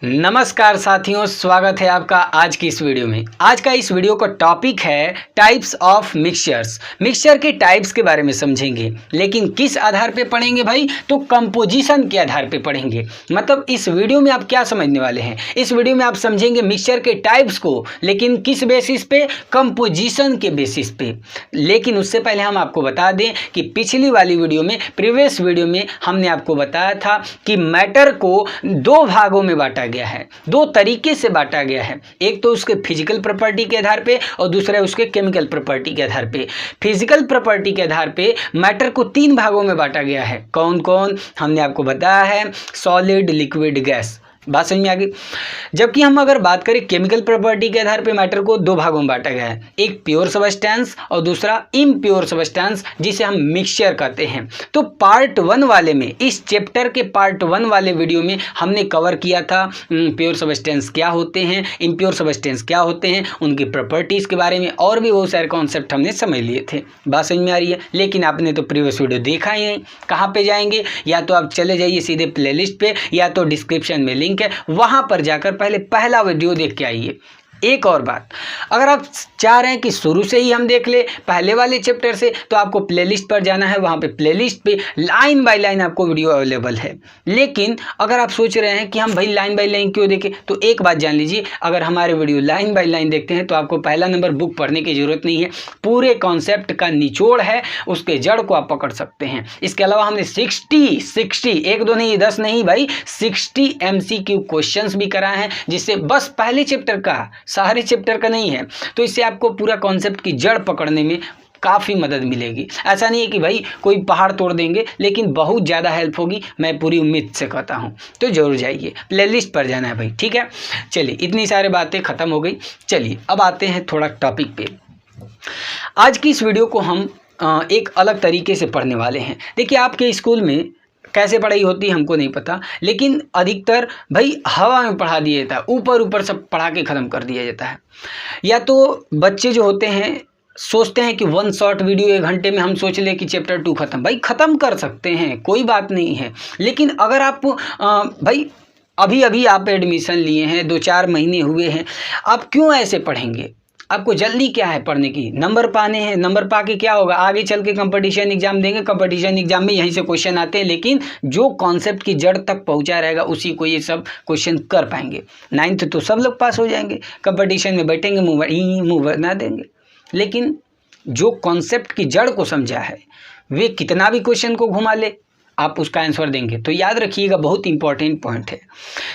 नमस्कार साथियों, स्वागत है आपका आज की इस वीडियो में। आज का इस वीडियो का टॉपिक है टाइप्स ऑफ मिक्सचर्स। मिक्सचर के टाइप्स के बारे में समझेंगे, लेकिन किस आधार पे पढ़ेंगे भाई? तो कंपोजिशन के आधार पे पढ़ेंगे। मतलब इस वीडियो में आप क्या समझने वाले हैं? इस वीडियो में आप समझेंगे मिक्सचर के टाइप्स को, लेकिन किस बेसिस पे? कंपोजिशन के बेसिस पे। लेकिन उससे पहले हम आपको बता दें कि पिछली वाली वीडियो में, प्रीवियस वीडियो में हमने आपको बताया था कि मैटर को दो भागों में बांटा गया है, दो तरीके से बांटा गया है। एक तो उसके फिजिकल प्रॉपर्टी के आधार पे और दूसरा उसके केमिकल प्रॉपर्टी के आधार पे। फिजिकल प्रॉपर्टी के आधार पे मैटर को तीन भागों में बांटा गया है। कौन कौन? हमने आपको बताया है, सॉलिड, लिक्विड, गैस। बात समझ में आ गई? जबकि हम अगर बात करें केमिकल प्रॉपर्टी के आधार पे मैटर को दो भागों में बांटा गया है, एक प्योर सब्सटेंस और दूसरा इम्प्योर सब्सटेंस, जिसे हम मिक्सचर कहते हैं। तो पार्ट 1 वाले में, इस चैप्टर के पार्ट 1 वाले वीडियो में हमने कवर किया था प्योर सब्सटेंस क्या होते हैं, इम्प्योर सब्सटेंस क्या होते हैं, उनकी प्रॉपर्टीज़ के बारे में और भी बहुत सारे कॉन्सेप्ट हमने समझ लिए थे। बात समझ में आ रही है? लेकिन आपने तो प्रीवियस वीडियो देखा ही नहीं। कहाँ पे जाएंगे? या तो आप चले जाइए सीधे प्लेलिस्ट पे, या तो डिस्क्रिप्शन में लिंक है, वहां पर जाकर पहले पहला वीडियो देख के आइए। एक और बात, अगर आप चाह रहे हैं कि शुरू से ही हम देख ले पहले वाले चैप्टर से, तो आपको प्लेलिस्ट पर जाना है। वहाँ पे प्लेलिस्ट पे लाइन बाय लाइन आपको वीडियो अवेलेबल है। लेकिन अगर आप सोच रहे हैं कि हम भाई लाइन बाय लाइन क्यों देखें, तो एक बात जान लीजिए, अगर हमारे वीडियो लाइन बाय लाइन देखते हैं तो आपको पहला नंबर बुक पढ़ने की जरूरत नहीं है। पूरे कॉन्सेप्ट का निचोड़ है, उसके जड़ को आप पकड़ सकते हैं। इसके अलावा हमने 60 एक दो नहीं, 10 नहीं भाई, 60 MCQ क्वेश्चंस भी कराए हैं, जिससे बस पहले चैप्टर का, सारे चैप्टर का नहीं है। तो इससे आपको पूरा कॉन्सेप्ट की जड़ पकड़ने में काफ़ी मदद मिलेगी। ऐसा नहीं है कि भाई कोई पहाड़ तोड़ देंगे, लेकिन बहुत ज़्यादा हेल्प होगी, मैं पूरी उम्मीद से कहता हूँ। तो जरूर जाइए, प्लेलिस्ट पर जाना है भाई, ठीक है। चलिए, इतनी सारी बातें ख़त्म हो गई। चलिए अब आते हैं थोड़ा टॉपिक पे। आज की इस वीडियो को हम एक अलग तरीके से पढ़ने वाले हैं। देखिए, आपके स्कूल में कैसे पढ़ाई होती है हमको नहीं पता, लेकिन अधिकतर भाई हवा में पढ़ा दिया जाता है, ऊपर ऊपर सब पढ़ा के ख़त्म कर दिया जाता है। या तो बच्चे जो होते हैं सोचते हैं कि 1 शॉर्ट वीडियो 1 घंटे में हम सोच लें कि चैप्टर 2 ख़त्म। भाई ख़त्म कर सकते हैं, कोई बात नहीं है। लेकिन अगर आप भाई अभी अभी आप एडमिशन लिए हैं, 2-4 महीने हुए हैं, आप क्यों ऐसे पढ़ेंगे? आपको जल्दी क्या है पढ़ने की? नंबर पाने हैं। नंबर पा के क्या होगा? आगे चल के कंपटीशन एग्जाम देंगे, कंपटीशन एग्जाम में यहीं से क्वेश्चन आते हैं, लेकिन जो कॉन्सेप्ट की जड़ तक पहुंचा रहेगा उसी को ये सब क्वेश्चन कर पाएंगे। 9th तो सब लोग पास हो जाएंगे, कंपटीशन में बैठेंगे, मुँह बना देंगे। लेकिन जो कॉन्सेप्ट की जड़ को समझा है, वे कितना भी क्वेश्चन को घुमा ले, आप उसका आंसर देंगे। तो याद रखिएगा, बहुत इंपॉर्टेंट पॉइंट है।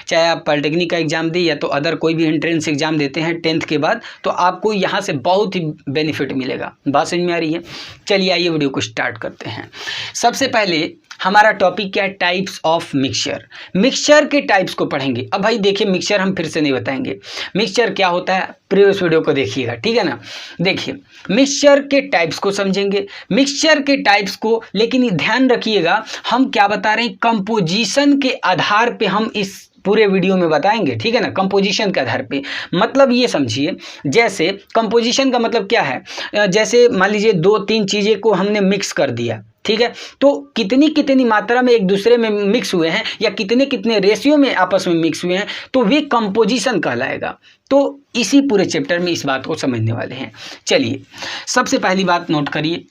चाहे आप पॉलिटेक्निक का एग्जाम दें या तो अदर कोई भी एंट्रेंस एग्जाम देते हैं 10th के बाद, तो आपको यहाँ से बहुत ही बेनिफिट मिलेगा। बात समझ में आ रही है? चलिए आइए वीडियो को स्टार्ट करते हैं। सबसे पहले हमारा टॉपिक क्या है? Types of mixture. मिक्सचर के टाइप्स को पढ़ेंगे। अब भाई देखिए, मिक्सचर हम फिर से नहीं बताएंगे, मिक्सचर क्या होता है प्रीवियस वीडियो को देखिएगा, ठीक है ना। देखिए, मिक्सचर के टाइप्स को समझेंगे, मिक्सचर के टाइप्स को। लेकिन ध्यान रखिएगा, हम क्या बता रहे हैं, कंपोजिशन के आधार पे हम इस पूरे वीडियो में बताएंगे, ठीक है ना। कंपोजिशन के आधार पे मतलब ये समझिए, जैसे कंपोजिशन का मतलब क्या है, जैसे मान लीजिए 2-3 चीज़ें को हमने मिक्स कर दिया, ठीक है, तो कितनी कितनी मात्रा में एक दूसरे में मिक्स हुए हैं या कितने कितने रेशियो में आपस में मिक्स हुए हैं, तो वे कंपोजिशन कहलाएगा। तो इसी पूरे चैप्टर में इस बात को समझने वाले हैं। चलिए, सबसे पहली बात नोट करिए,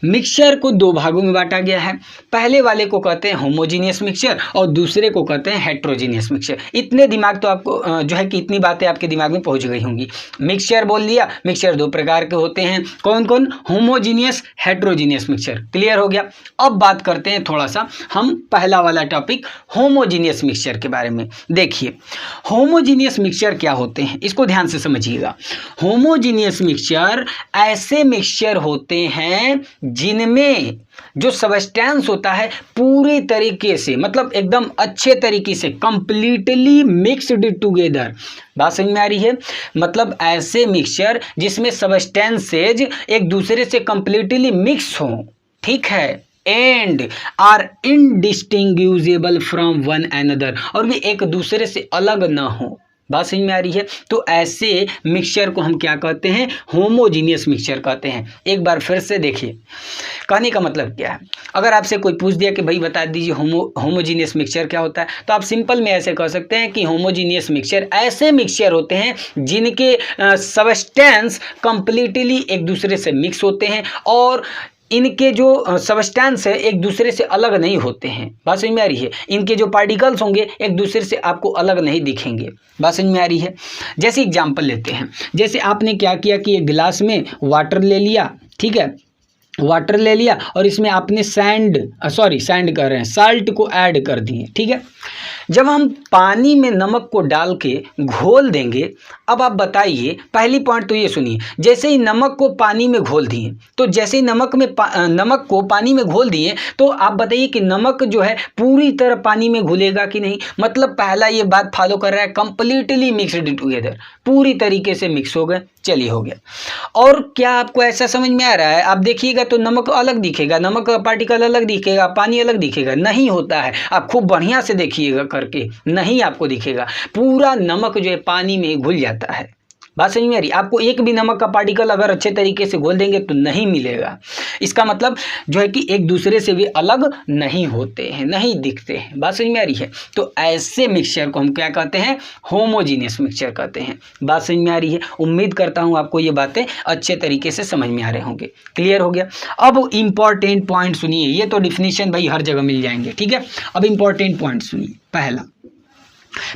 मिक्सचर को दो भागों में बांटा गया है। पहले वाले को कहते हैं होमोजीनियस मिक्सचर और दूसरे को कहते हैं हेट्रोजीनियस मिक्सचर। इतने दिमाग तो आपको जो है कि इतनी बातें आपके दिमाग में पहुंच गई होंगी। मिक्सचर बोल दिया, मिक्सचर दो प्रकार के होते हैं। कौन कौन? Homogeneous, heterogeneous mixture. क्लियर हो गया? अब बात करते हैं थोड़ा सा हम पहला वाला टॉपिक होमोजीनियस मिक्सचर के बारे में। देखिए, होमोजीनियस मिक्सचर क्या होते हैं, इसको ध्यान से समझिएगा। होमोजीनियस मिक्सचर ऐसे मिक्सचर होते हैं जिनमें जो सब्सटेंस होता है पूरे तरीके से, मतलब एकदम अच्छे तरीके से, कंप्लीटली मिक्स्ड टुगेदर। बात समझ में आ रही है? मतलब ऐसे मिक्सचर जिसमें सब्सटेंसेज एक दूसरे से कंप्लीटली मिक्स हो, ठीक है, and are indistinguishable from one another, और भी एक दूसरे से अलग ना हो। बात समझ में आ रही है। तो ऐसे मिक्सचर को हम क्या कहते हैं, होमोजीनियस मिक्सचर कहते हैं। एक बार फिर से देखिए कहने का मतलब क्या है। अगर आपसे कोई पूछ दिया कि भाई बता दीजिए होमोजीनियस मिक्सचर क्या होता है, तो आप सिंपल में ऐसे कह सकते हैं कि होमोजीनियस मिक्सचर ऐसे मिक्सचर होते हैं जिनके सब्सटेंस कंप्लीटली एक दूसरे से मिक्स होते हैं और इनके जो सब्सटेंस है एक दूसरे से अलग नहीं होते हैं। बात समझ में आ रही है। इनके जो पार्टिकल्स होंगे एक दूसरे से आपको अलग नहीं दिखेंगे। बात समझ में आ रही है। जैसे एग्जांपल लेते हैं, जैसे आपने क्या किया कि एक गिलास में वाटर ले लिया, ठीक है, वाटर ले लिया और इसमें आपने सैंड कर रहे हैं, साल्ट को ऐड कर दिए, ठीक है। जब हम पानी में नमक को डाल के घोल देंगे, अब आप बताइए, पहली पॉइंट तो ये सुनिए, जैसे ही नमक को पानी में घोल दिए, तो जैसे ही नमक को पानी में घोल दिए, तो आप बताइए कि नमक जो है पूरी तरह पानी में घुलेगा कि नहीं। मतलब पहला ये बात फॉलो कर रहा है, कंप्लीटली मिक्सड टुगेदर, पूरी तरीके से मिक्स हो गए। चलिए हो गया। और क्या आपको ऐसा समझ में आ रहा है, आप देखिएगा तो नमक अलग दिखेगा, नमक का पार्टिकल अलग दिखेगा, पानी अलग दिखेगा, नहीं होता है। आप खूब बढ़िया से देखिएगा करके, नहीं आपको दिखेगा, पूरा नमक जो है पानी में घुल जाता है। बात समझ में आ रही। आपको एक भी नमक का पार्टिकल अगर अच्छे तरीके से घोल देंगे तो नहीं मिलेगा। इसका मतलब जो है कि एक दूसरे से भी अलग नहीं होते हैं, नहीं दिखते हैं। बात समझ में आ रही है। तो ऐसे मिक्सचर को हम क्या कहते हैं, होमोजीनियस मिक्सचर कहते हैं। बात समझ में आ रही है। उम्मीद करता हूँ आपको ये बातें अच्छे तरीके से समझ में आ रहे होंगे। क्लियर हो गया। अब इंपॉर्टेंट पॉइंट सुनिए, ये तो डिफिनीशन भाई हर जगह मिल जाएंगे, ठीक है। अब इंपॉर्टेंट पॉइंट सुनिए।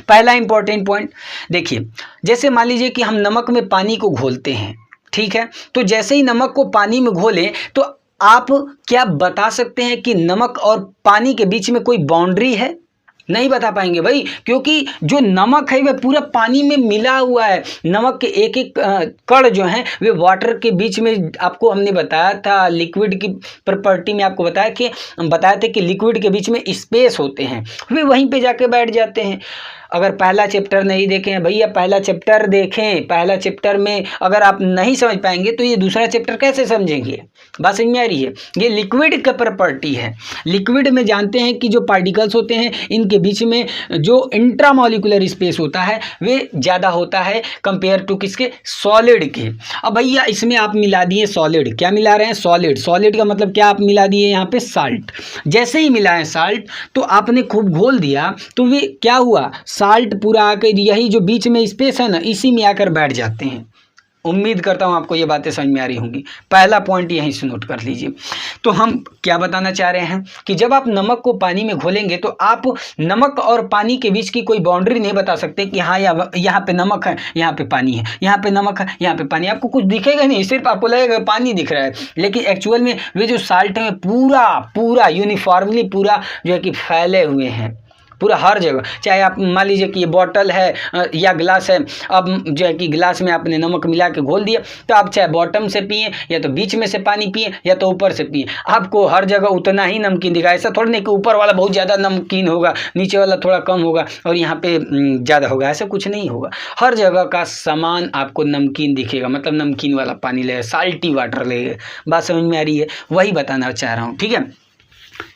पहला इंपॉर्टेंट पॉइंट देखिए, जैसे मान लीजिए कि हम नमक में पानी को घोलते हैं, ठीक है। तो जैसे ही नमक को पानी में घोलें तो आप क्या बता सकते हैं कि नमक और पानी के बीच में कोई बाउंड्री है? नहीं बता पाएंगे भाई, क्योंकि जो नमक है वह पूरा पानी में मिला हुआ है। नमक के एक एक कण जो हैं वे वाटर के बीच में, आपको हमने बताया था लिक्विड की प्रॉपर्टी में, आपको बताया था कि लिक्विड के बीच में स्पेस होते हैं, वे वहीं पे जाके बैठ जाते हैं। अगर पहला चैप्टर नहीं देखें हैं भैया, पहला चैप्टर देखें। पहला चैप्टर में अगर आप नहीं समझ पाएंगे तो ये दूसरा चैप्टर कैसे समझेंगे? बात समझ में आ रही है। ये लिक्विड का प्रॉपर्टी है। लिक्विड में जानते हैं कि जो पार्टिकल्स होते हैं इनके बीच में जो इंट्रामॉलिक्यूलर स्पेस होता है वे ज़्यादा होता है कंपेयर टू किसके, सॉलिड के। अब भैया इसमें आप मिला दिए सॉलिड, क्या मिला रहे हैं, सॉलिड। सॉलिड का मतलब क्या, आप मिला दिए यहाँ पे साल्ट। जैसे ही मिलाएं साल्ट तो आपने खूब घोल दिया तो वे क्या हुआ, साल्ट पूरा आकर यही जो बीच में स्पेस है ना, इसी में आकर बैठ जाते हैं। उम्मीद करता हूँ आपको ये बातें समझ में आ रही होंगी। पहला पॉइंट यहीं से नोट कर लीजिए। तो हम क्या बताना चाह रहे हैं कि जब आप नमक को पानी में घोलेंगे तो आप नमक और पानी के बीच की कोई बाउंड्री नहीं बता सकते कि हाँ यहाँ पे नमक है, यहाँ पे पानी है, यहाँ पे नमक है, यहाँ पे पानी। आपको कुछ दिखेगा नहीं, सिर्फ आपको लगेगा पानी दिख रहा है, लेकिन एक्चुअल में वे जो साल्ट है पूरा यूनिफॉर्मली पूरा जो है कि फैले हुए हैं पूरा हर जगह। चाहे आप मान लीजिए कि ये बॉटल है या गिलास है, अब जो है कि गिलास में आपने नमक मिला के घोल दिया, तो आप चाहे बॉटम से पिए या तो बीच में से पानी पिए या तो ऊपर से पिए, आपको हर जगह उतना ही नमकीन दिखा। ऐसा थोड़ा नहीं कि ऊपर वाला बहुत ज़्यादा नमकीन होगा, नीचे वाला थोड़ा कम होगा और यहाँ पे ज़्यादा होगा, ऐसा कुछ नहीं होगा। हर जगह का सामान आपको नमकीन दिखेगा, मतलब नमकीन वाला पानी ले, साल्टी वाटर ले। बात समझ में आ रही है, वही बताना चाह रहा हूँ, ठीक है।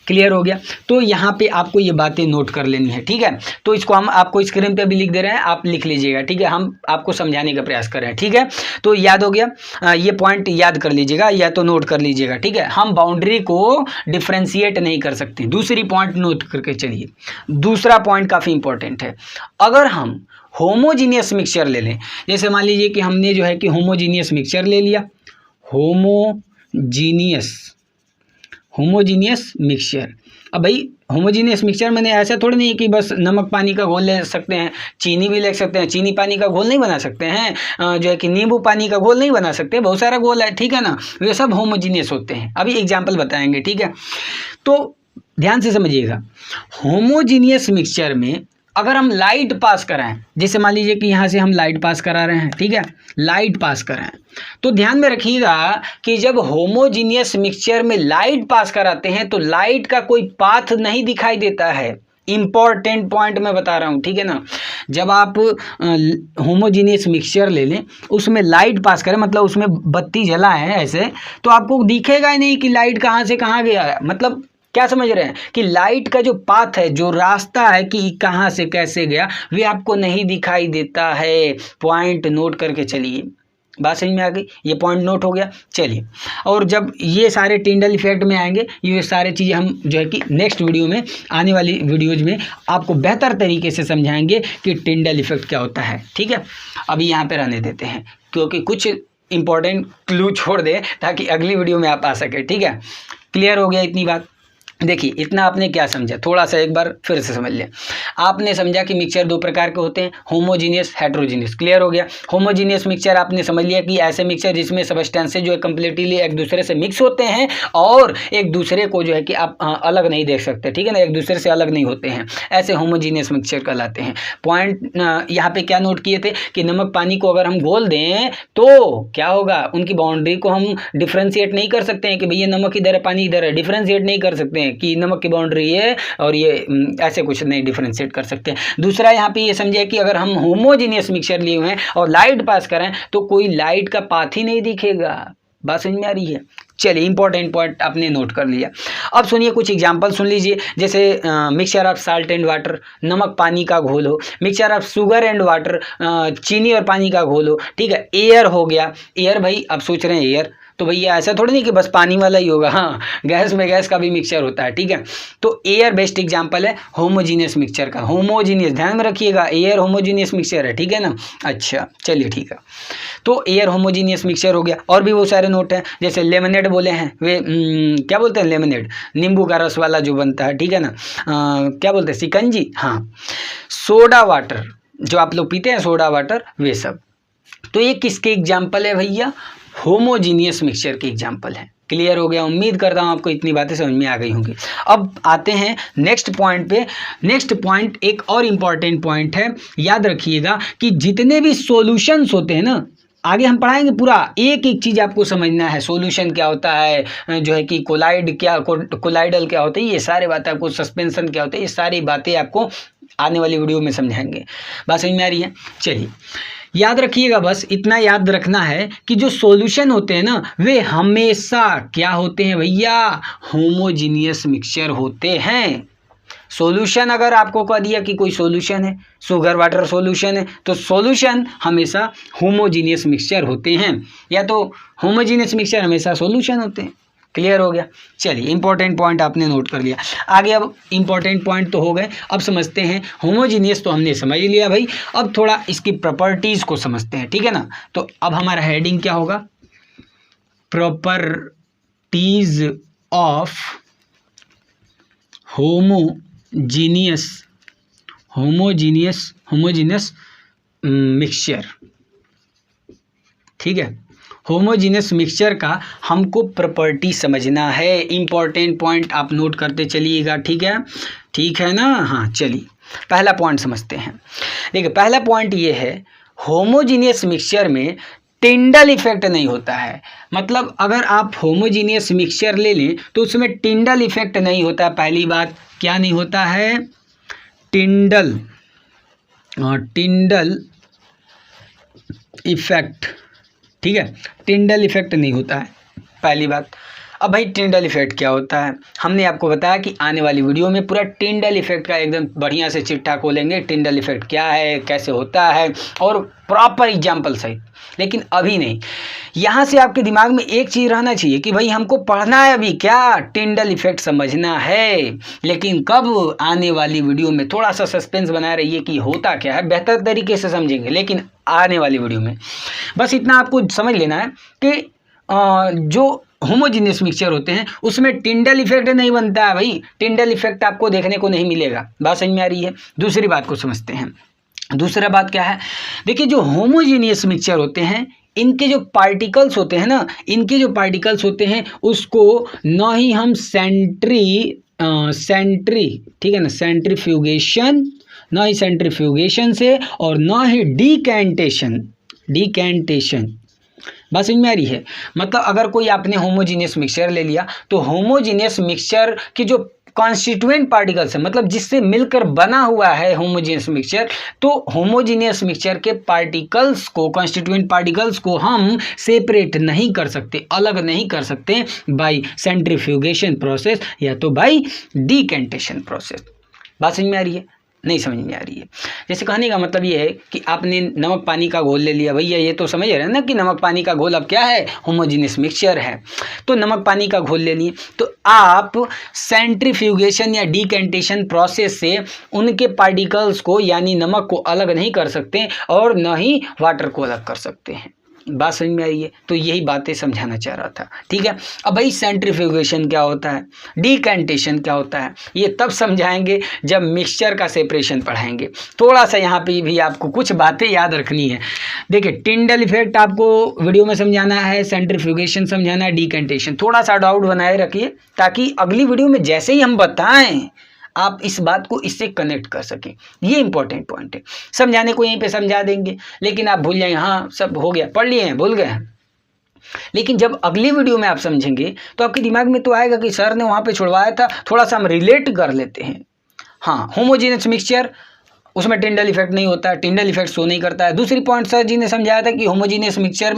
क्लियर हो गया। तो यहाँ पे आपको ये बातें नोट कर लेनी है, ठीक है। तो इसको हम आपको स्क्रीन पे भी लिख दे रहे हैं, आप लिख लीजिएगा, ठीक है। हम आपको समझाने का प्रयास कर रहे हैं, ठीक है। तो याद हो गया, ये पॉइंट याद कर लीजिएगा या तो नोट कर लीजिएगा, ठीक है। हम बाउंड्री को डिफ्रेंशिएट नहीं कर सकते। दूसरी पॉइंट नोट करके चलिए। दूसरा पॉइंट काफ़ी इंपॉर्टेंट है। अगर हम होमोजीनियस मिक्सचर ले लें, जैसे मान लीजिए कि हमने जो है कि होमोजीनियस मिक्सचर ले लिया, होमोजीनियस मिक्सचर। अब भाई होमोजीनियस मिक्सचर मैंने ऐसा थोड़ी नहीं है कि बस नमक पानी का घोल ले सकते हैं, चीनी भी ले सकते हैं। चीनी पानी का घोल नहीं बना सकते हैं, जो है कि नींबू पानी का घोल नहीं बना सकते, बहुत सारा घोल है, ठीक है ना। वे सब होमोजीनियस होते हैं। अभी एग्जाम्पल बताएंगे, ठीक है। तो ध्यान से समझिएगा, होमोजीनियस मिक्सचर में अगर हम लाइट पास कराएं, जैसे मान लीजिए कि यहाँ से हम लाइट पास करा रहे हैं, ठीक है, लाइट पास कराएं, तो ध्यान में रखिएगा कि जब होमोजीनियस मिक्सचर में लाइट पास कराते हैं तो लाइट का कोई पाथ नहीं दिखाई देता है। इंपॉर्टेंट पॉइंट मैं बता रहा हूँ, ठीक है ना। जब आप होमोजीनियस मिक्सचर ले लें, उसमें लाइट पास करें, मतलब उसमें बत्ती जला है ऐसे, तो आपको दिखेगा ही नहीं कि लाइट कहाँ से कहाँ गया है। मतलब क्या समझ रहे हैं कि लाइट का जो पाथ है, जो रास्ता है कि कहाँ से कैसे गया, वे आपको नहीं दिखाई देता है। पॉइंट नोट करके चलिए, बात समझ में आ गई, ये पॉइंट नोट हो गया। चलिए, और जब ये सारे टिंडल इफेक्ट में आएंगे, ये सारे चीज़ें हम जो है कि नेक्स्ट वीडियो में, आने वाली वीडियोज में आपको बेहतर तरीके से समझाएंगे कि टिंडल इफेक्ट क्या होता है। ठीक है, अभी यहाँ पे रहने देते हैं, क्योंकि कुछ इंपॉर्टेंट क्लू छोड़ दें ताकि अगली वीडियो में आप आ सके। ठीक है, क्लियर हो गया इतनी बात? देखिए, इतना आपने क्या समझा, थोड़ा सा एक बार फिर से समझ लें। आपने समझा कि मिक्सचर दो प्रकार के होते हैं, होमोजीनियस, हेट्रोजीनियस। क्लियर हो गया? होमोजीनियस मिक्सचर आपने समझ लिया कि ऐसे मिक्सचर जिसमें सब्सटेंसेस जो है कम्प्लीटली एक दूसरे से मिक्स होते हैं और एक दूसरे को जो है कि आप अलग नहीं देख सकते। ठीक है ना, एक दूसरे से अलग नहीं होते हैं, ऐसे होमोजीनियस मिक्सचर कहलाते हैं। पॉइंट यहाँ पे क्या नोट किए थे कि नमक पानी को अगर हम घोल दें तो क्या होगा, उनकी बाउंड्री को हम डिफ्रेंशिएट नहीं कर सकते हैं कि भैया नमक इधर है पानी इधर है, डिफ्रेंशिएट नहीं कर सकते हैं कि नमक की बाउंड्री है और ये ऐसे कुछ नहीं डिफरेंशिएट कर सकते। दूसरा यहाँ पे ये समझिए कि अगर हम होमोजीनियस मिक्सचर लिए हुए हैं और लाइट पास करें तो कोई लाइट का पाथ ही नहीं दिखेगा। बात समझ में आ रही है? चलिए, इंपॉर्टेंट पॉइंट आपने नोट कर लिया। अब सुनिए कुछ एग्जांपल सुन लीजिए, जैसे mixture of salt and water, नमक पानी का घोल हो। Mixture of sugar and water, चीनी और पानी का घोल हो। ठीक है, एयर हो गया। एयर भाई आप सोच रहे हैं एयर तो भैया ऐसा थोड़ी नहीं कि बस पानी वाला ही होगा, हाँ, गैस में गैस का भी मिक्सचर होता है। ठीक है, तो एयर बेस्ट एग्जांपल है होमोजीनियस मिक्सचर का। होमोजीनियस ध्यान में रखिएगा, एयर होमोजीनियस मिक्सचर है। ठीक है ना? अच्छा, चलिए ठीक है, तो एयर होमोजीनियस मिक्सचर हो गया। और भी बहुत सारे नोट हैं, जैसे लेमनेड बोले हैं, वे क्या बोलते हैं, लेमनेड, नींबू का रस वाला जो बनता है। ठीक है ना, क्या बोलते हैं, शिकंजी। हाँ, सोडा वाटर जो आप लोग पीते हैं, सोडा वाटर, वे सब। तो ये किसके एग्जाम्पल है भैया? होमोजीनियस मिक्सचर के एग्जाम्पल है। क्लियर हो गया? उम्मीद करता हूँ आपको इतनी बातें समझ में आ गई होंगी। अब आते हैं नेक्स्ट पॉइंट पे। नेक्स्ट पॉइंट एक और इम्पॉर्टेंट पॉइंट है, याद रखिएगा कि जितने भी सॉल्यूशंस होते हैं ना, आगे हम पढ़ाएंगे पूरा, एक एक चीज़ आपको समझना है। सॉल्यूशन क्या होता है, जो है कि कोलाइड क्या, कोलाइडल क्या होता है, ये सारी बातें आपको, सस्पेंशन क्या होता है, ये सारी बातें आपको आने वाली वीडियो में समझाएंगे। बात समझ में आ रही है? चलिए, याद रखिएगा, बस इतना याद रखना है कि जो सॉल्यूशन होते हैं ना, वे हमेशा क्या होते हैं भैया? होमोजीनियस मिक्सचर होते हैं। सॉल्यूशन अगर आपको कह दिया कि कोई सॉल्यूशन है, शुगर वाटर सॉल्यूशन है, तो सॉल्यूशन हमेशा होमोजीनियस मिक्सचर होते हैं, या तो होमोजीनियस मिक्सचर हमेशा सॉल्यूशन होते हैं। क्लियर हो गया? चलिए, इंपॉर्टेंट पॉइंट आपने नोट कर लिया। आगे अब इंपॉर्टेंट पॉइंट तो हो गए, अब समझते हैं होमोजीनियस तो हमने समझ लिया भाई, अब थोड़ा इसकी प्रॉपर्टीज़ को समझते हैं। ठीक है ना? तो अब हमारा हेडिंग क्या होगा? Properties of homogeneous mixture. ठीक है, होमोजीनियस मिक्सचर का हमको प्रॉपर्टी समझना है। इंपॉर्टेंट पॉइंट आप नोट करते चलिएगा। ठीक है, ठीक है ना? हाँ, चलिए पहला पॉइंट समझते हैं। देखिए, पहला पॉइंट ये है, होमोजीनियस मिक्सचर में टिंडल इफेक्ट नहीं होता है। मतलब अगर आप होमोजीनियस मिक्सचर ले लें तो उसमें टिंडल इफेक्ट नहीं होता। पहली बात, क्या नहीं होता है? Tyndall effect. ठीक है, टिंडल इफेक्ट नहीं होता है, पहली बात। अब भाई टिंडल इफेक्ट क्या होता है? हमने आपको बताया कि आने वाली वीडियो में पूरा टिंडल इफेक्ट का एकदम बढ़िया से चिट्ठा खोलेंगे, टिंडल इफेक्ट क्या है, कैसे होता है, और प्रॉपर एग्जाम्पल सहित। लेकिन अभी नहीं, यहाँ से आपके दिमाग में एक चीज़ रहना चाहिए कि भाई हमको पढ़ना है अभी क्या, टिंडल इफेक्ट समझना है। लेकिन कब? आने वाली वीडियो में। थोड़ा सा सस्पेंस बनाए रहिए कि होता क्या है, बेहतर तरीके से समझेंगे, लेकिन आने वाली वीडियो में। बस इतना आपको समझ लेना है कि जो होमोजीनियस मिक्सचर होते हैं उसमें टिंडल इफेक्ट नहीं बनता है भाई, टिंडल इफेक्ट आपको देखने को नहीं मिलेगा। बात समझ में आ रही है? दूसरी बात को समझते हैं। दूसरा बात क्या है? देखिए, जो होमोजीनियस मिक्सचर होते हैं, इनके जो पार्टिकल्स होते हैं ना, इनके जो पार्टिकल्स होते हैं उसको ना ही हम ठीक है ना, सेंट्रीफ्यूगेशन, ना ही सेंट्रीफ्यूगेशन से और ना ही डीकैंटेशन। बात समझ में आ रही है? मतलब अगर कोई आपने होमोजीनियस मिक्सचर ले लिया तो होमोजीनियस मिक्सचर की जो कॉन्स्टिट्यूएंट पार्टिकल से, मतलब जिससे मिलकर बना हुआ है होमोजीनियस मिक्सचर, तो होमोजीनियस मिक्सचर के पार्टिकल्स को, कॉन्स्टिट्यूएंट पार्टिकल्स को हम सेपरेट नहीं कर सकते, अलग नहीं कर सकते बाय सेंट्रीफ्यूगेशन प्रोसेस या तो बाय डिकेंटेशन प्रोसेस। बात समझ में आ रही है? नहीं समझ में आ रही है। जैसे कहने का मतलब ये है कि आपने नमक पानी का घोल ले लिया, भैया ये तो समझ रहे हैं ना कि नमक पानी का घोल अब क्या है, होमोजीनियस मिक्सचर है। तो नमक पानी का घोल ले लिए, तो आप सेंट्रीफ्यूगेशन या डिकेंटेशन प्रोसेस से उनके पार्टिकल्स को यानी नमक को अलग नहीं कर सकते और न ही वाटर को अलग कर सकते हैं। बात समझ में आई है? तो यही बातें समझाना चाह रहा था, ठीक है। अब भाई सेंट्रीफ्यूगेशन क्या होता है, डिकेंटेशन क्या होता है, ये तब समझाएंगे जब मिक्सचर का सेपरेशन पढ़ाएंगे। थोड़ा सा यहाँ पे भी आपको कुछ बातें याद रखनी है। देखिए, टिंडल इफेक्ट आपको वीडियो में समझाना है, सेंट्रीफ्यूगेशन समझाना है, डिकेंटेशन। थोड़ा सा डाउट बनाए रखिए ताकि अगली वीडियो में जैसे ही हम बताएं आप इस बात को इससे कनेक्ट कर सकें। ये इंपॉर्टेंट पॉइंट है। समझाने को यहीं पे समझा देंगे, लेकिन आप भूल जाएंगे, हाँ सब हो गया, पढ़ लिए हैं, भूल गए हैं। लेकिन जब अगली वीडियो में आप समझेंगे तो आपके दिमाग में तो आएगा कि सर ने वहाँ पे छुड़वाया था, थोड़ा सा हम रिलेट कर लेते हैं। हाँ, होमोजीनियस मिक्सचर, उसमें टिंडल इफेक्ट नहीं होता है, टिंडल इफेक्ट शो नहीं करता है। दूसरी पॉइंट सर जी ने समझाया था कि होमोजीनियस मिक्सचर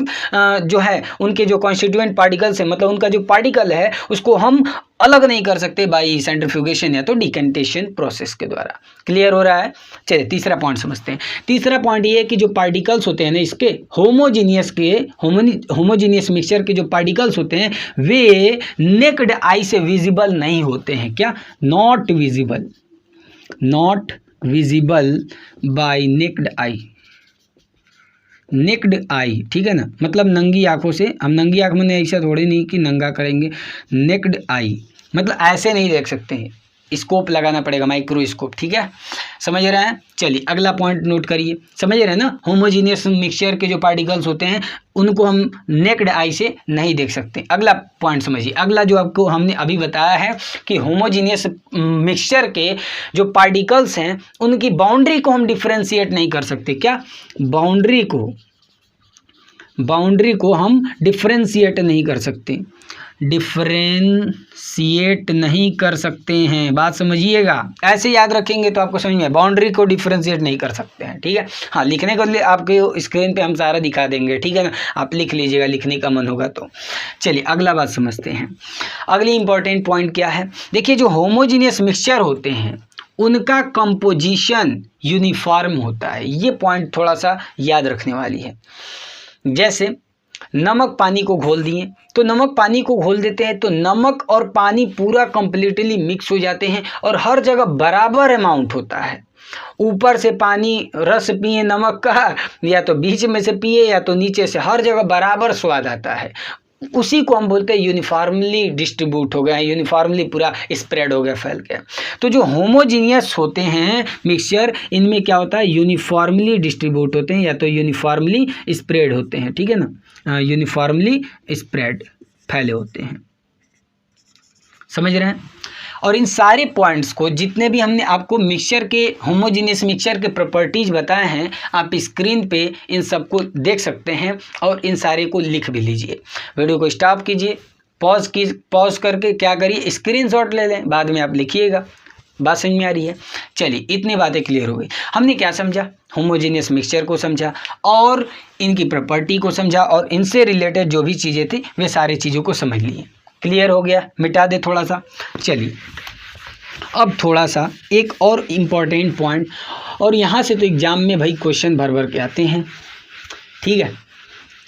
जो है उनके जो कॉन्स्टिट्यूएंट पार्टिकल्स हैं, मतलब उनका जो पार्टिकल है उसको हम अलग नहीं कर सकते बाई सेंट्रीफ्यूगेशन या तो डिकेंटेशन प्रोसेस के द्वारा। क्लियर हो रहा है? चलिए तीसरा पॉइंट समझते हैं। तीसरा पॉइंट ये है कि जो पार्टिकल्स होते हैं ना इसके होमोजीनियस मिक्सचर के जो पार्टिकल्स होते हैं वे नेक्ड आई से विजिबल नहीं होते हैं। क्या? Not visible by naked eye, ठीक है ना। मतलब नंगी आंखों से, हम नंगी आंख में ऐसा थोड़ी नहीं कि नंगा करेंगे, नेक्ड आई मतलब ऐसे नहीं देख सकते हैं, स्कोप लगाना पड़ेगा, माइक्रोस्कोप, ठीक है। समझ रहे हैं? चलिए अगला पॉइंट नोट करिए। समझ रहे हैं ना, होमोजीनियस मिक्सचर के जो पार्टिकल्स होते हैं उनको हम नेक्ड आई से नहीं देख सकते। अगला पॉइंट समझिए। अगला जो आपको हमने अभी बताया है कि होमोजीनियस मिक्सचर के जो पार्टिकल्स हैं उनकी बाउंड्री को हम डिफरेंशिएट नहीं कर सकते। क्या? बाउंड्री को हम डिफरेंशिएट नहीं कर सकते, डिफरेंशिएट नहीं कर सकते हैं। बात समझिएगा, ऐसे याद रखेंगे तो आपको समझ में, बाउंड्री को डिफरेंशिएट नहीं कर सकते हैं, ठीक है। हाँ, लिखने को लिए आपके स्क्रीन पे हम सारा दिखा देंगे, ठीक है ना, आप लिख लीजिएगा, लिखने का मन होगा तो। चलिए अगला बात समझते हैं। अगली इंपॉर्टेंट पॉइंट क्या है? देखिए, जो होमोजीनियस मिक्सचर होते हैं उनका कंपोजिशन यूनिफॉर्म होता है। ये पॉइंट थोड़ा सा याद रखने वाली है। जैसे नमक पानी को घोल दिए, तो नमक पानी को घोल देते हैं तो नमक और पानी पूरा कंप्लीटली मिक्स हो जाते हैं और हर जगह बराबर अमाउंट होता है। ऊपर से पानी रस पिए नमक का, या तो बीच में से पिए या तो नीचे से, हर जगह बराबर स्वाद आता है। उसी को हम बोलते हैं यूनिफॉर्मली डिस्ट्रीब्यूट हो गया, यूनिफॉर्मली पूरा स्प्रेड हो गया, फैल गया। तो जो होमोजीनियस होते हैं मिक्सचर, इनमें क्या होता है, यूनिफॉर्मली डिस्ट्रीब्यूट होते हैं या तो यूनिफॉर्मली स्प्रेड होते हैं, ठीक है ना, यूनिफॉर्मली स्प्रेड, फैले होते हैं। समझ रहे हैं? और इन सारे पॉइंट्स को, जितने भी हमने आपको मिक्सचर के, होमोजीनियस मिक्सचर के प्रॉपर्टीज बताए हैं, आप स्क्रीन पे इन सबको देख सकते हैं और इन सारे को लिख भी लीजिए। वीडियो को स्टॉप कीजिए, पॉज करके क्या करिए, स्क्रीनशॉट ले लें, बाद में आप लिखिएगा। बात समझ में आ रही है? चलिए इतनी बातें क्लियर हो गई। हमने क्या समझा? होमोजीनियस मिक्सचर को समझा और इनकी प्रॉपर्टी को समझा और इनसे रिलेटेड जो भी चीज़ें थी वे सारी चीज़ों को समझ लिए। क्लियर हो गया? मिटा दे थोड़ा सा। चलिए अब थोड़ा सा एक और इम्पॉर्टेंट पॉइंट, और यहाँ से तो एग्जाम में भाई क्वेश्चन भर भर के आते हैं, ठीक है।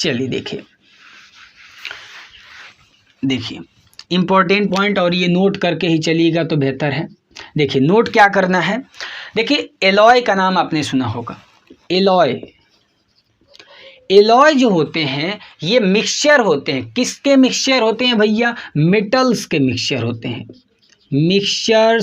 चलिए देखिए इम्पॉर्टेंट पॉइंट, और ये नोट करके ही चलिएगा तो बेहतर है। देखिए नोट क्या करना है। देखिए एलॉय का नाम आपने सुना होगा। एलॉय जो होते हैं ये मिक्सचर होते हैं। किसके मिक्सचर होते हैं भैया? मेटल्स के मिक्सचर होते हैं। Mixture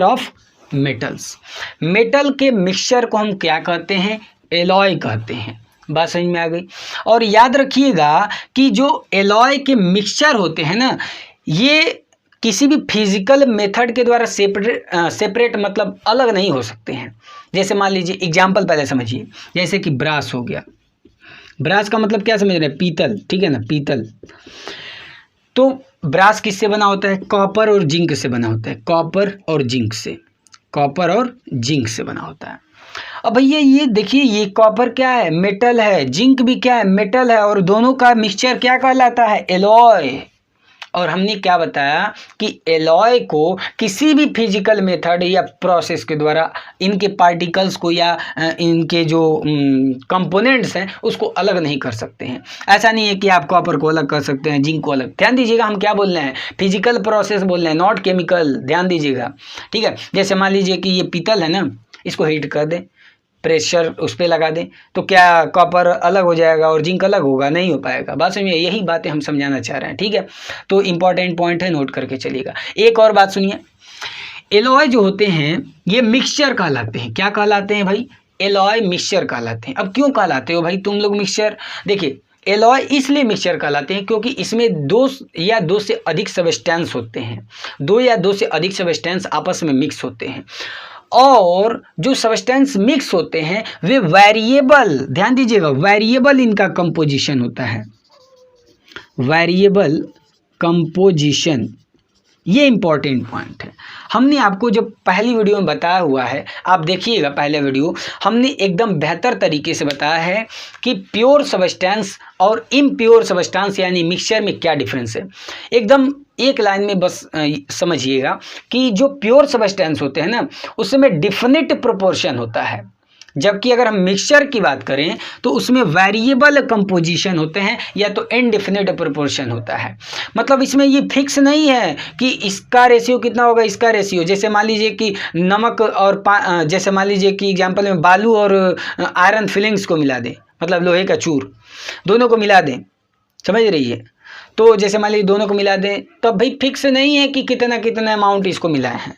of metals. मेटल के मिक्सचर को हम क्या कहते हैं? एलॉय कहते हैं। बात समझ में आ गई? और याद रखिएगा कि जो एलॉय के मिक्सचर होते हैं ना, ये किसी भी फिजिकल मेथड के द्वारा सेपरेट मतलब अलग नहीं हो सकते हैं। जैसे मान लीजिए एग्जाम्पल पहले समझिए, जैसे कि ब्रास हो गया, ब्रास का मतलब क्या समझ रहे हैं? पीतल, ठीक है ना, पीतल। तो ब्रास किससे बना होता है? कॉपर और जिंक से बना होता है, कॉपर और जिंक से, कॉपर और जिंक से बना होता है। अब भैया ये देखिए, ये कॉपर क्या है? मेटल है। जिंक भी क्या है? मेटल है। और दोनों का मिक्सचर क्या कहलाता है? एलॉय। और हमने क्या बताया कि एलॉय को किसी भी फिजिकल मेथड या प्रोसेस के द्वारा इनके पार्टिकल्स को या इनके जो कंपोनेंट्स हैं उसको अलग नहीं कर सकते हैं। ऐसा नहीं है कि आप कॉपर को अलग कर सकते हैं, जिंक को अलग। ध्यान दीजिएगा, हम क्या बोल रहे हैं? फिजिकल प्रोसेस बोल रहे हैं, नॉट केमिकल। ध्यान दीजिएगा, ठीक है। जैसे मान लीजिए कि ये पीतल है ना, इसको हीट कर दें, प्रेशर उस पर लगा दें, तो क्या कॉपर अलग हो जाएगा और जिंक अलग होगा? नहीं हो पाएगा। बात समझिए, यही बातें हम समझाना चाह रहे हैं, ठीक है। तो इंपॉर्टेंट पॉइंट है, नोट करके चलिएगा। एक और बात सुनिए, एलॉय जो होते हैं ये मिक्सचर कहलाते हैं। क्या कहलाते हैं भाई? एलॉय मिक्सचर कहलाते हैं। अब क्यों कहलाते हो भाई तुम लोग मिक्सचर? देखिए, एलॉय इसलिए मिक्सचर कहलाते हैं क्योंकि इसमें दो या दो से अधिक सबस्टेंस होते हैं, दो या दो से अधिक सबस्टेंस आपस में मिक्स होते हैं। और जो सब्सटेंस मिक्स होते हैं वे वेरिएबल, ध्यान दीजिएगा, वेरिएबल इनका कंपोजिशन होता है, वेरिएबल कंपोजिशन। ये इंपॉर्टेंट पॉइंट है। हमने आपको जब पहली वीडियो में बताया हुआ है, आप देखिएगा पहले वीडियो, हमने एकदम बेहतर तरीके से बताया है कि प्योर सब्सटेंस और इम्प्योर सब्सटेंस यानी मिक्सचर में क्या डिफरेंस है। एकदम एक लाइन में बस समझिएगा कि जो प्योर सब्सटेंस होते हैं ना, उसमें डिफिनिट प्रोपोर्शन होता है, जबकि अगर हम मिक्सचर की बात करें तो उसमें वेरिएबल कंपोजिशन होते हैं या तो इनडिफिनिट प्रोपोर्शन होता है। मतलब इसमें ये फिक्स नहीं है कि इसका रेशियो कितना होगा, इसका रेशियो। जैसे मान लीजिए कि नमक और जैसे मान लीजिए कि एग्जांपल में बालू और आयरन फिलिंग्स को मिला दें, मतलब लोहे का चूर, दोनों को मिला दें, समझ रही है। तो जैसे मान लीजिए दोनों को मिला दें, तो भाई फिक्स नहीं है कि कितना कितना अमाउंट इसको मिलाए हैं।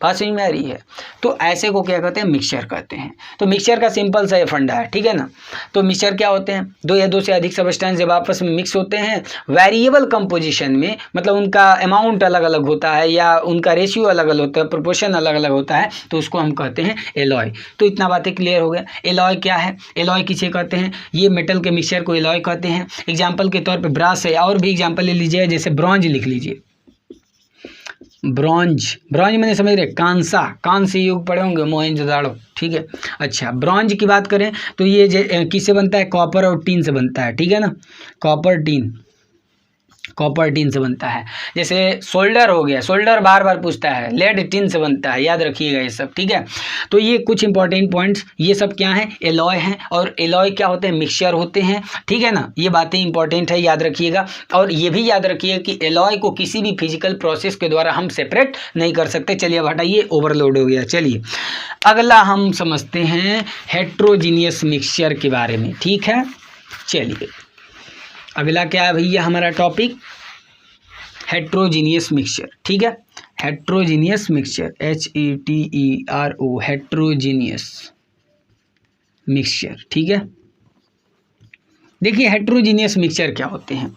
बात समझ में आ रही है? तो ऐसे को क्या कहते हैं? मिक्सचर कहते हैं। तो मिक्सचर का सिंपल सा ये फंडा है, ठीक है ना। तो मिक्सचर क्या होते हैं? दो या दो से अधिक सब्सटेंस जब आपस में मिक्स होते हैं वेरिएबल कंपोजिशन में, मतलब उनका अमाउंट अलग अलग होता है या उनका रेशियो अलग अलग होता है, प्रोपोर्शन अलग अलग होता है, तो उसको हम कहते हैं एलॉय। तो इतना बातें क्लियर हो गया। एलॉय क्या है? एलॉय किसे कहते हैं? ये मेटल के मिक्सचर को एलॉय कहते हैं। एग्जाम्पल के तौर पर ब्रास है, और भी एग्जाम्पल ले लीजिए, जैसे ब्रॉन्ज लिख लीजिए, ब्रॉन्ज। ब्रॉन्ज मैंने समझ रहे, कांसा, कांस्य युग पढ़े होंगे, मोहनजोदाड़ो, ठीक है। अच्छा, ब्रॉन्ज की बात करें तो ये किससे बनता है? कॉपर और टीन से बनता है, ठीक है ना। कॉपर टीन, कॉपर टीन से बनता है। जैसे सोल्डर हो गया, सोल्डर बार बार पूछता है, लेड टीन से बनता है, याद रखिएगा ये सब, ठीक है। तो ये कुछ इंपॉर्टेंट पॉइंट्स, ये सब क्या हैं? एलॉय हैं। और एलॉय क्या होते हैं? मिक्सचर होते हैं, ठीक है ना। ये बातें इंपॉर्टेंट है, याद रखिएगा। और ये भी याद रखिएगा कि एलॉय को किसी भी फिजिकल प्रोसेस के द्वारा हम सेपरेट नहीं कर सकते। चलिए अब हटाइए, ओवरलोड हो गया। चलिए अगला हम समझते हैं हेट्रोजीनियस मिक्सचर के बारे में, ठीक है। चलिए अगला क्या है भैया हमारा टॉपिक? हेट्रोजीनियस मिक्सचर, ठीक है। Heterogeneous mixture, HETERO, heterogeneous mixture, ठीक है। देखिए हेट्रोजीनियस मिक्सचर क्या होते हैं।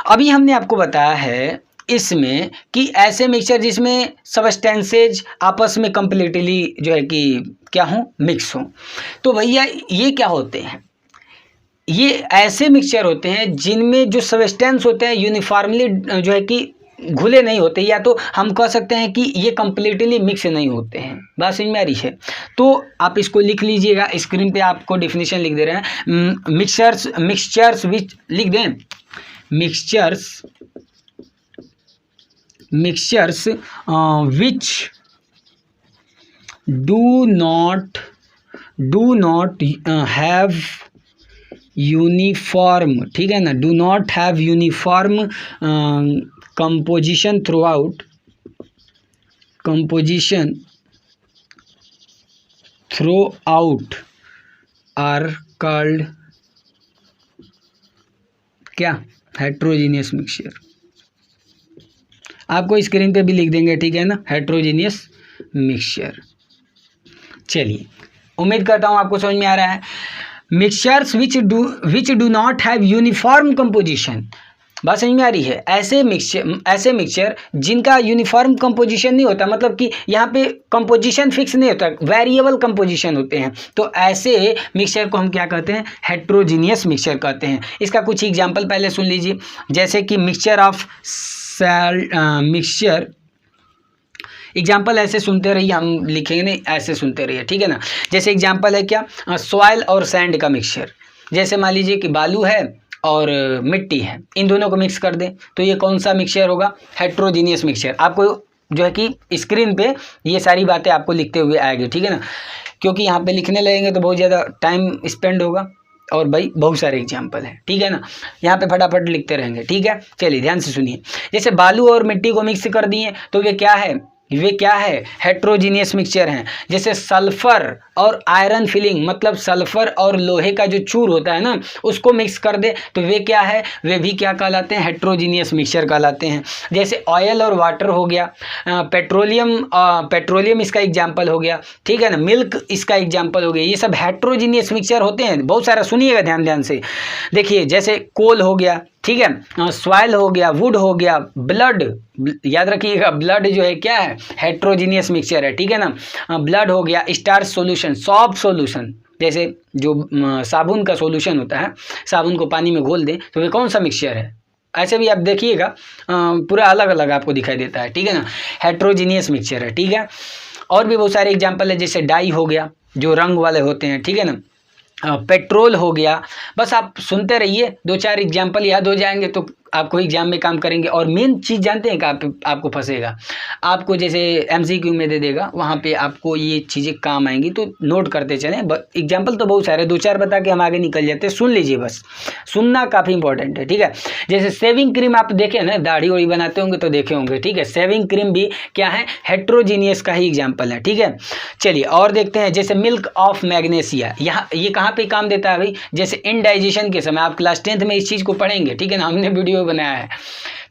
अभी हमने आपको बताया है इसमें कि ऐसे मिक्सचर जिसमें सबस्टेंसेज आपस में कंप्लीटली जो है कि क्या हो? मिक्स हो। तो भैया ये क्या होते हैं? ये ऐसे मिक्सचर होते हैं जिनमें जो सब्सटेंस होते हैं यूनिफॉर्मली जो है कि घुले नहीं होते, या तो हम कह सकते हैं कि ये कंप्लीटली मिक्स नहीं होते हैं। बात समझ में आ रही है? तो आप इसको लिख लीजिएगा, स्क्रीन पे आपको डिफिनीशन लिख दे रहे हैं। मिक्सचर्स विच, लिख दें, mixtures which do not have uniform, ठीक है ना, do not have uniform composition throughout are called क्या? Heterogeneous mixture. आपको स्क्रीन पे भी लिख देंगे, ठीक है ना, हेट्रोजीनियस मिक्सचर। चलिए उम्मीद करता हूँ आपको समझ में आ रहा है। Mixtures which do not have uniform composition, बात समझ में आ रही है। ऐसे मिक्सचर जिनका यूनिफॉर्म कंपोजिशन नहीं होता, मतलब कि यहाँ पे कंपोजिशन फिक्स नहीं होता, वेरिएबल कंपोजिशन होते हैं, तो ऐसे मिक्सचर को हम क्या कहते हैं? हेट्रोजीनियस मिक्सचर कहते हैं। इसका कुछ एग्जांपल पहले सुन लीजिए, जैसे कि मिक्सचर एग्जाम्पल ऐसे सुनते रहिए, हम लिखेंगे नहीं, ऐसे सुनते रहिए, ठीक है ना। जैसे एग्जाम्पल है क्या? सॉइल और सैंड का मिक्सचर। जैसे मान लीजिए कि बालू है और मिट्टी है, इन दोनों को मिक्स कर दें तो ये कौन सा मिक्सचर होगा? Heterogeneous mixture. आपको जो है कि स्क्रीन पे ये सारी बातें आपको लिखते हुए आएगी, ठीक है ना, क्योंकि यहाँ पे लिखने लगेंगे तो बहुत ज़्यादा टाइम स्पेंड होगा और भाई बहुत सारे एग्जाम्पल हैं, ठीक है ना। यहाँ पे फटाफट लिखते रहेंगे, ठीक है। चलिए ध्यान से सुनिए। जैसे बालू और मिट्टी को मिक्स कर दिए तो वे क्या है? हेट्रोजीनियस मिक्सचर हैं। जैसे सल्फर और आयरन फिलिंग, मतलब सल्फर और लोहे का जो चूर होता है ना, उसको मिक्स कर दे तो वे क्या है? वे भी क्या कहलाते हैं? हेट्रोजीनियस मिक्सचर कहलाते हैं। जैसे ऑयल और वाटर हो गया, पेट्रोलियम इसका एग्जाम्पल हो गया, ठीक है ना, मिल्क इसका एग्जाम्पल हो गया। ये सब हेट्रोजीनियस मिक्सचर होते हैं, बहुत सारा सुनिएगा ध्यान से। देखिए जैसे कोल हो गया, ठीक है, सॉइल हो गया, वुड हो गया, ब्लड, याद रखिएगा ब्लड जो है क्या है? हेट्रोजीनियस मिक्सचर है, ठीक है ना। ब्लड हो गया, स्टार्च सॉल्यूशन, सॉफ्ट सॉल्यूशन, जैसे जो साबुन का सॉल्यूशन होता है, साबुन को पानी में घोल दें तो वे कौन सा मिक्सचर है? ऐसे भी आप देखिएगा पूरा अलग अलग आपको दिखाई देता है, ठीक है ना, हेट्रोजीनियस मिक्सचर है, ठीक है। और भी बहुत सारे एग्जाम्पल है, जैसे डाई हो गया जो रंग वाले होते हैं, ठीक है ना, पेट्रोल हो गया। बस आप सुनते रहिए, 2-4 एग्जाम्पल याद हो जाएंगे तो आपको एग्जाम में काम करेंगे। और मेन चीज़ जानते हैं कि आपको फंसेगा, आपको जैसे MCQ में दे देगा, वहाँ पे आपको ये चीज़ें काम आएंगी, तो नोट करते चलें। एग्जाम्पल तो बहुत सारे, 2-4 बता के हम आगे निकल जाते हैं। सुन लीजिए, बस सुनना काफ़ी इंपॉर्टेंट है, ठीक है। जैसे सेविंग क्रीम आप देखें ना, दाढ़ी वाड़ी बनाते होंगे तो देखे होंगे, ठीक है, सेविंग क्रीम भी क्या है? हेट्रोजीनियस का ही एग्जाम्पल है, ठीक है। चलिए और देखते हैं, जैसे मिल्क ऑफ मैग्नीशिया, यहाँ ये कहाँ पे काम देता है भाई? जैसे इनडाइजेशन के समय, आप क्लास 10th में इस चीज़ को पढ़ेंगे, ठीक है ना, हमने वीडियो बनाया है।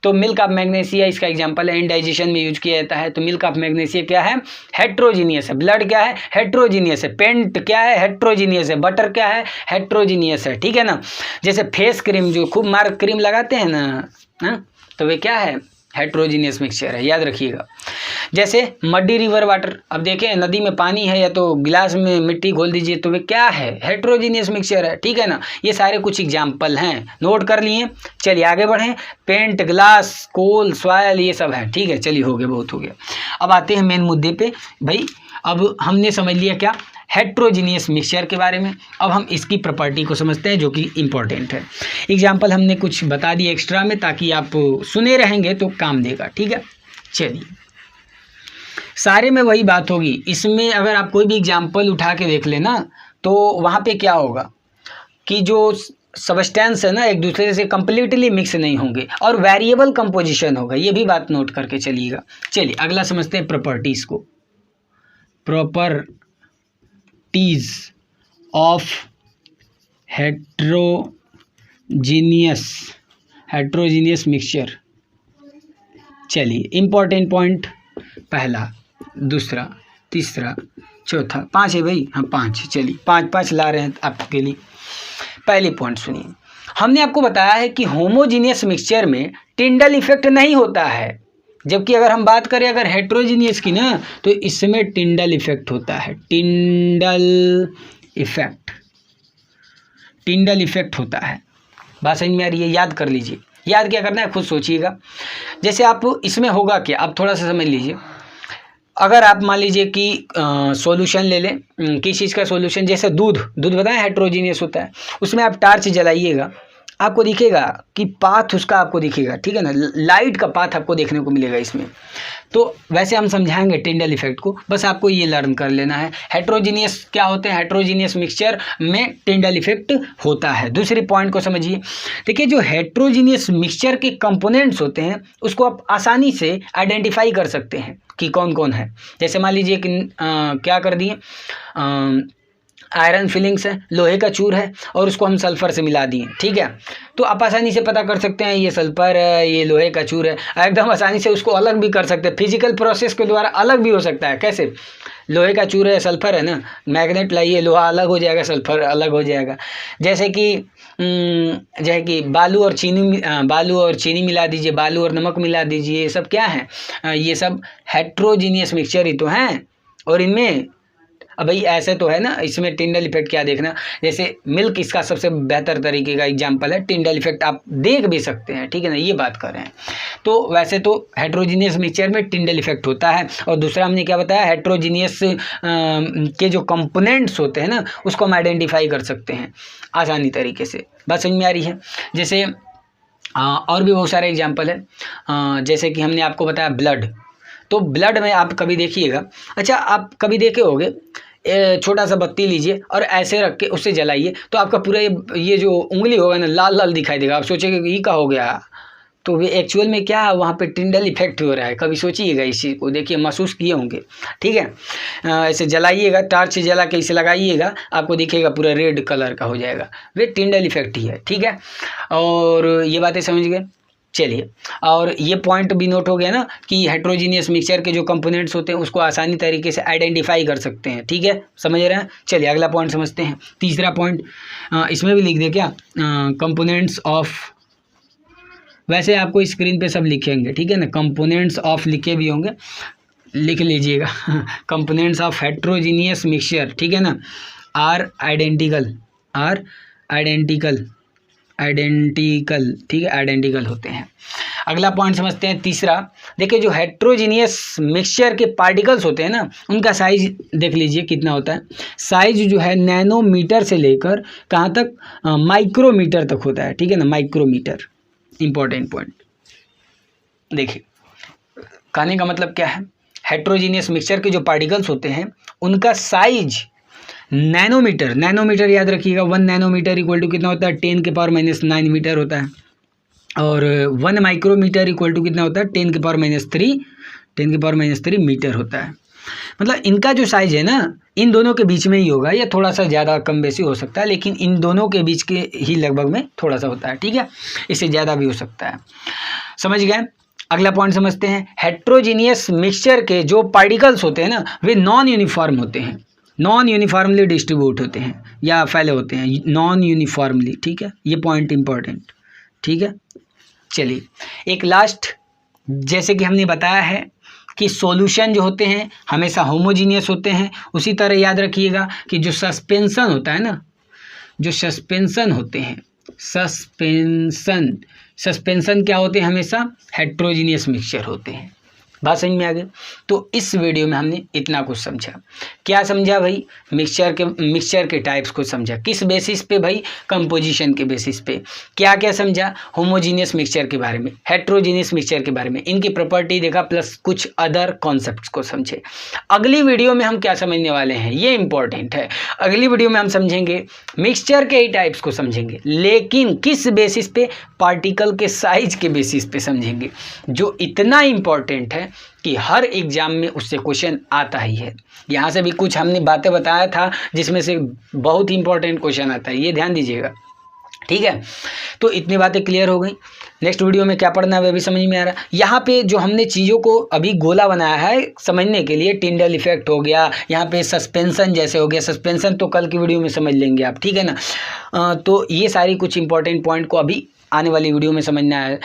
तो मिल्क ऑफ मैग्नीशिया इसका एग्जांपल है, इनडाइजेशन में यूज किया जाता है। तो मिल्क ऑफ मैग्नीशिया क्या है? हेट्रोजीनियस है। ब्लड क्या है? हेट्रोजीनियस है। पेंट क्या है? हेट्रोजीनियस है। बटर क्या है? हेट्रोजीनियस है, ठीक है ना। जैसे फेस क्रीम, जो खूब मार्क क्रीम लगाते हैं ना, तो वे क्या है? हेट्रोजीनियस मिक्सचर है, याद रखिएगा। जैसे मड्डी रिवर वाटर, अब देखें नदी में पानी है या तो गिलास में मिट्टी घोल दीजिए तो वे क्या है? हेट्रोजीनियस मिक्सचर है, ठीक है ना। ये सारे कुछ एग्जाम्पल हैं, नोट कर लिए। चलिए आगे बढ़ें। पेंट, ग्लास, कोल, सॉइल, ये सब है, ठीक है। चलिए हो गया, बहुत हो गया। अब आते हैं मेन मुद्दे पे भाई। अब हमने समझ लिया क्या? हेट्रोजीनियस मिक्सचर के बारे में। अब हम इसकी प्रॉपर्टी को समझते हैं जो कि इम्पोर्टेंट है। एग्जाम्पल हमने कुछ बता दिए एक्स्ट्रा में, ताकि आप सुने रहेंगे तो काम देगा, ठीक है। चलिए सारे में वही बात होगी, इसमें अगर आप कोई भी एग्जाम्पल उठा के देख लेना तो वहाँ पे क्या होगा कि जो सबस्टेंस है ना, एक दूसरे से कंप्लीटली मिक्स नहीं होंगे और वेरिएबल कंपोजिशन होगा। ये भी बात नोट करके चलिएगा। चलिए अगला समझते हैं प्रॉपर्टीज़ को। Properties of heterogeneous mixture. चलिए इंपॉर्टेंट पॉइंट, पहला, दूसरा, तीसरा, चौथा, 5 है भाई, हाँ 5। चलिए 5 ला रहे हैं आपके लिए। पहली पॉइंट सुनिए, हमने आपको बताया है कि होमोजीनियस मिक्सचर में टिंडल इफेक्ट नहीं होता है, जबकि अगर हम बात करें अगर हेट्रोजीनियस की ना, तो इसमें टिंडल इफेक्ट होता है। टिंडल इफेक्ट होता है। बात समझ में आ रही है? याद कर लीजिए। याद क्या करना है खुद सोचिएगा। जैसे आप इसमें होगा क्या, आप थोड़ा सा समझ लीजिए। अगर आप मान लीजिए कि सॉल्यूशन ले लें, किस चीज़ का सॉल्यूशन, जैसे दूध बताएं हेट्रोजीनियस होता है। उसमें आप टार्च जलाइएगा, आपको दिखेगा कि पाथ उसका आपको दिखेगा, ठीक है ना, लाइट का पाथ आपको देखने को मिलेगा इसमें। तो वैसे हम समझाएंगे टिंडल इफेक्ट को, बस आपको ये लर्न कर लेना है। हेट्रोजीनियस क्या होते हैं? हेट्रोजीनियस मिक्सचर में टिंडल इफेक्ट होता है। दूसरी पॉइंट को समझिए। देखिए जो हेट्रोजीनियस मिक्सचर के कंपोनेंट्स होते हैं उसको आप आसानी से आइडेंटिफाई कर सकते हैं कि कौन कौन है। जैसे मान लीजिए कि क्या कर दिए, आयरन फिलिंग्स है, लोहे का चूर है और उसको हम सल्फर से मिला दिए, ठीक है। तो आप आसानी से पता कर सकते हैं ये सल्फर है, ये लोहे का चूर है। एकदम आसानी से उसको अलग भी कर सकते हैं, फिजिकल प्रोसेस के द्वारा अलग भी हो सकता है। कैसे? लोहे का चूरा सल्फर है ना, मैग्नेट लाइए, लोहा अलग हो जाएगा, सल्फर अलग हो जाएगा। जैसे कि बालू और चीनी मिला दीजिए, बालू और नमक मिला दीजिए, ये सब क्या है, ये सब हेट्रोजीनियस मिक्सचर ही तो हैं। और इनमें अब भाई ऐसे तो है ना, इसमें टिंडल इफेक्ट क्या देखना, जैसे मिल्क इसका सबसे बेहतर तरीके का एग्जांपल है, टिंडल इफेक्ट आप देख भी सकते हैं, ठीक है ना, ये बात कर रहे हैं। तो वैसे तो हेट्रोजीनियस मिक्सचर में टिंडल इफेक्ट होता है। और दूसरा हमने क्या बताया, हेट्रोजीनियस के जो कंपोनेंट्स होते हैं ना, उसको हम आइडेंटिफाई कर सकते हैं आसानी तरीके से। बात समझ में आ रही है। जैसे और भी बहुत सारे एग्जाम्पल है, जैसे कि हमने आपको बताया ब्लड। तो ब्लड में आप कभी देखिएगा, अच्छा आप कभी देखे होंगे, छोटा सा बत्ती लीजिए और ऐसे रख के उससे जलाइए, तो आपका पूरा ये जो उंगली होगा ना, लाल लाल दिखाई देगा। आप सोचेंगे कि ये क्या हो गया, तो वे एक्चुअल में क्या है, वहाँ पे टिंडल इफेक्ट हो रहा है। कभी सोचिएगा इस चीज़ को, देखिए महसूस किए होंगे, ठीक है। ऐसे जलाइएगा, टार्च जला के इसे लगाइएगा, आपको दिखेगा पूरा रेड कलर का हो जाएगा, वे टिंडल इफेक्ट ही है, ठीक है। और ये बातें समझ गए। चलिए, और ये पॉइंट भी नोट हो गया ना कि हेट्रोजीनियस मिक्सचर के जो कंपोनेंट्स होते हैं उसको आसानी तरीके से आइडेंटिफाई कर सकते हैं, ठीक है, समझ रहे हैं। चलिए अगला पॉइंट समझते हैं। तीसरा पॉइंट इसमें भी लिख दे क्या, कंपोनेंट्स ऑफ, वैसे आपको स्क्रीन पे सब लिखेंगे, ठीक है ना, कंपोनेंट्स ऑफ लिखे भी होंगे, लिख लीजिएगा। कंपोनेंट्स ऑफ हेट्रोजीनियस मिक्सचर, ठीक है ना, आर आइडेंटिकल, ठीक है, आइडेंटिकल होते हैं। अगला पॉइंट समझते हैं तीसरा। देखिए जो हेट्रोजीनियस मिक्सचर के पार्टिकल्स होते हैं ना, उनका साइज देख लीजिए कितना होता है। साइज जो है नैनोमीटर से लेकर कहाँ तक, माइक्रोमीटर तक होता है, ठीक है ना, माइक्रोमीटर। इंपॉर्टेंट पॉइंट देखिए, कहने का मतलब क्या है, हेट्रोजीनियस मिक्सचर के जो पार्टिकल्स होते हैं उनका साइज नैनोमीटर याद रखिएगा। 1 नैनोमीटर इक्वल टू कितना होता है, 10⁻⁹ मीटर होता है। और 1 माइक्रोमीटर इक्वल टू कितना होता है, 10⁻³ मीटर होता है। मतलब इनका जो साइज है ना, इन दोनों के बीच में ही होगा, या थोड़ा सा ज़्यादा कम बेसी हो सकता है, लेकिन इन दोनों के बीच के ही लगभग में थोड़ा सा होता है, ठीक है, इससे ज़्यादा भी हो सकता है। समझ गए। अगला पॉइंट समझते हैं। हेट्रोजीनियस मिक्सचर के जो पार्टिकल्स होते हैं ना, वे नॉन यूनिफॉर्म होते हैं, नॉन यूनिफॉर्मली डिस्ट्रीब्यूट होते हैं या फैले होते हैं, नॉन यूनिफॉर्मली, ठीक है, ये पॉइंट इंपॉर्टेंट, ठीक है। चलिए एक लास्ट, जैसे कि हमने बताया है कि सॉल्यूशन जो होते हैं हमेशा होमोजीनियस होते हैं, उसी तरह याद रखिएगा कि जो सस्पेंशन होता है ना, जो सस्पेंशन होते हैं, सस्पेंशन क्या होते हैं, हमेशा हेट्रोजीनियस मिक्सचर होते हैं। बात समझ में आ गई। तो इस वीडियो में हमने इतना कुछ समझा। क्या समझा भाई, मिक्सचर के टाइप्स को समझा। किस बेसिस पे भाई, कंपोजिशन के बेसिस पे। क्या क्या समझा, होमोजीनियस मिक्सचर के बारे में, हेट्रोजीनियस मिक्सचर के बारे में, इनकी प्रॉपर्टी देखा, प्लस कुछ अदर कॉन्सेप्ट्स को समझे। अगली वीडियो में हम क्या समझने वाले हैं, ये इंपॉर्टेंट है। अगली वीडियो में हम समझेंगे मिक्सचर के ही टाइप्स को समझेंगे, लेकिन किस बेसिस पे, पार्टिकल के साइज के बेसिस पे समझेंगे, जो इतना इंपॉर्टेंट है कि हर एग्जाम में उससे क्वेश्चन आता ही है। यहाँ से भी कुछ हमने बातें बताया था जिसमें से बहुत ही इंपॉर्टेंट क्वेश्चन आता है, ये ध्यान दीजिएगा, ठीक है। तो इतनी बातें क्लियर हो गई। नेक्स्ट वीडियो में क्या पढ़ना है वह भी समझ में आ रहा है। यहाँ पे जो हमने चीज़ों को अभी गोला बनाया है समझने के लिए, टिंडल इफेक्ट हो गया, यहाँ पे सस्पेंशन जैसे हो गया, सस्पेंशन तो कल की वीडियो में समझ लेंगे आप, ठीक है ना। तो ये सारी कुछ इंपॉर्टेंट पॉइंट को अभी आने वाली वीडियो में समझना है।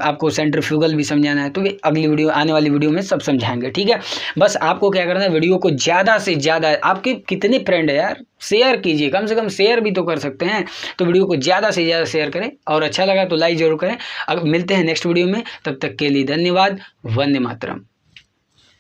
आपको सेंट्रीफ्यूगल भी समझाना है, तो वे अगली वीडियो, आने वाली वीडियो में सब समझाएंगे, ठीक है। बस आपको क्या करना है, वीडियो को ज़्यादा से ज़्यादा, आपके कितने फ्रेंड है यार, शेयर कीजिए, कम से कम शेयर भी तो कर सकते हैं। तो वीडियो को ज़्यादा से ज़्यादा शेयर करें, और अच्छा लगा तो लाइक ज़रूर करें। अब मिलते हैं नेक्स्ट वीडियो में, तब तक के लिए धन्यवाद। वंदे मातरम।